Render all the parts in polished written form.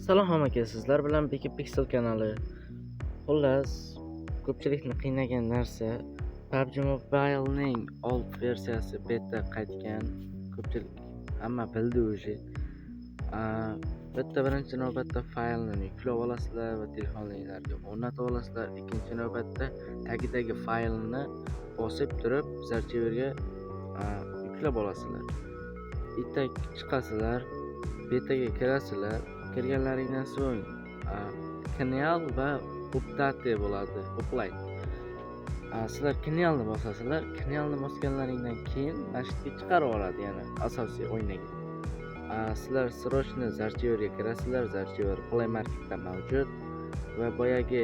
Salom aka, sizlar bilan Beki Pixel kanali. Xullas, ko'pchilikni qiynagan narsa PUBG Mobile'ning old versiyasi beta qaytgan. Ko'pchilik hamma bildi o'zi. Bitta birinchi navbatda faylni yuklab olasizlar va telefonlaringizga o'rnatib olasizlar. Ikkinchi navbatda tagidagi faylni bosib turib zarchiverga yuklab olasizlar. Bitta chiqasizlar, betaga kirasizlar. Kirganlaringdan so'ng kanal va update bo'ladi, update. Sizlar kanalni bosasizlar, kanalni bosganlaringdan keyin mashqqa chiqarib oladi, ya'ni asosiy o'yinaga. Sizlar srochni zarchiverga kirasizlar, zarchiver Play Marketda mavjud va boyagi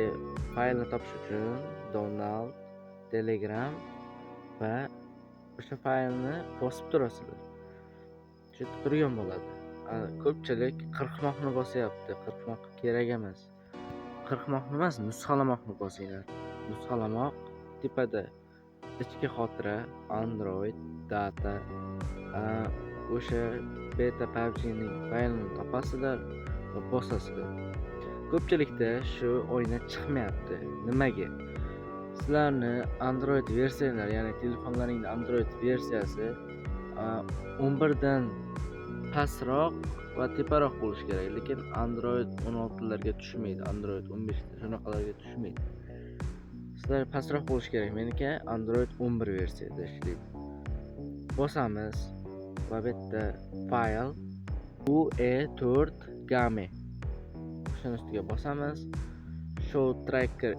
faylni topish uchun download, Telegram va o'sha faylni bosib turasizlar. Shu turgan bo'ladi. Ko'pchilik qirqmoqni bosyapti. Qirqmoq kerak emas. Qirqmoqni emas, nusxalamoqni bosinglar. Nusxalamoq tepada ichki xotira, Android, data, o'sha beta PUBG'ning faylini topasizlar va bosasizlar. Ko'pchilikda shu o'yina chiqmayapti. Nimaga? Sizlarni Android versiyalar, ya'ni telefonlaringning Android versiyasi 11 dan pastroq va teparoq bo'lishi kerak, lekin Android 16 larga tushmaydi, Android 15 shunaqalarga tushmaydi. Sizlar pastroq bo'lishi kerak. Meniki Android 11 versiyada ishlaydi. Bosamiz va bitta fayl UE4 game. Shuni ustiga bosamiz. Show tracker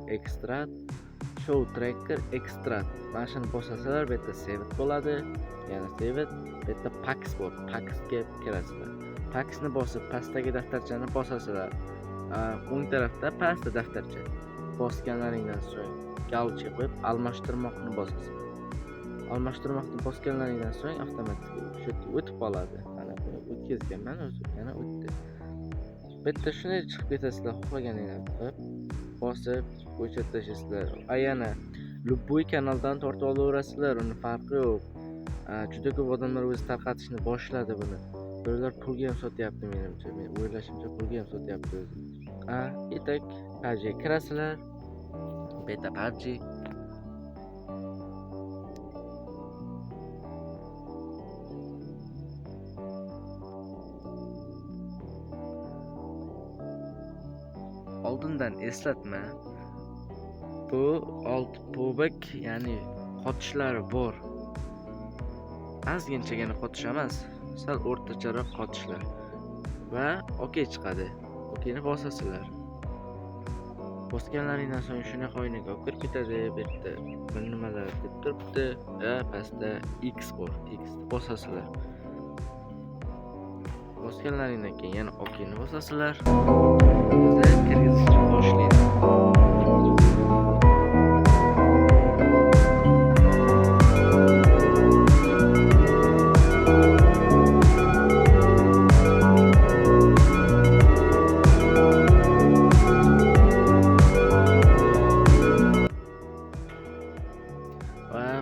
extract. Mana shuni bosasizlar, bitta save bo'ladi. Yana save, bitta Pax bor. Paxga kirasizlar. Paxni bosib, pastdagi daftarchani bosasizlar. O'ng tarafda pastda daftarcha. Bosganlaringdan so'ng galcha qo'yib almashtirmoqni bosasizlar. Almashtirmoqni bosganlaringdan so'ng avtomatik shu o'tib qoladi. Mana buni o'tkazganman o'zi, yana o'tdi. Bitta shuni chiqib ketasizlar, xohlaganinglarni qilib bosib o'chirib tashlaysizlar. Yana любой kanaldan tortib olaverasizlar, uni farqi yo'q. Juda ko'p odamlar o'zi tarqatishni boshladi buni. Ular pulga ham sotyapti menimcha. Men o'ylashimcha pulga ham sotyapti o'zi. Etak PUBG kirasizlar. Beta PUBG. Oldindan eslatma. Bu alt pobak, ya'ni qotishlari bor. Ozginchagina qotish emas, sal o'rtacharoq qotishlar. Va okey chiqadi. Okeyni bosasizlar. Bosganlaringdan so'ng shunaqa o'yinga kirib ketadi. Bitta bir nimalar deb turibdi. Pastda X bor. X'ni bosasizlar. Bosganlaringdan keyin yana okeyni bosasizlar. Bizlar kirgizishni boshlaydi.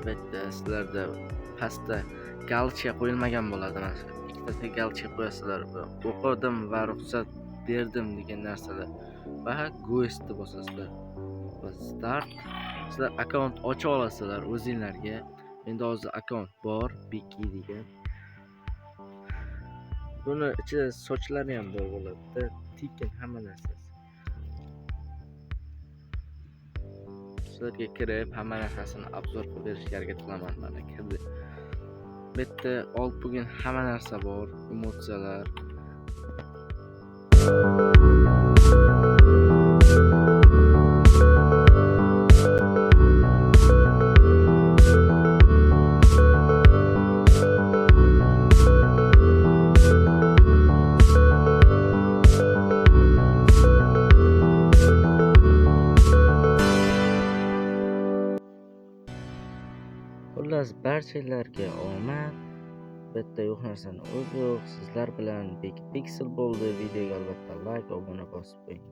Bitta sizlarda pastda galcha qo'yilmagan bo'ladi. Mana ikkitasiga galcha qo'yasizlar. O'qidim va ruxsat berdim degan narsalar. Va Ghost bosasizlar. Va start. Sizlar akkaunt ocha olasizlar o'zingizlarga. Menda hozir akkaunt bor, Beki degan. Buni ichida sochlari ham bor bo'ladi. Tekin hamma narsasi. Sizlarga kirib hamma narsasini obzor qilib berishga harakat qilaman. Mana kirdi. Bitta old bugun hamma narsa bor, emotsiyalar. Xullas, barchalarga omad. Bitta yo'q narsani o'zi yo'q. Sizlar bilan Beki Pixel bo'ldi. Videoga albatta like, obuna bosib qo'ying.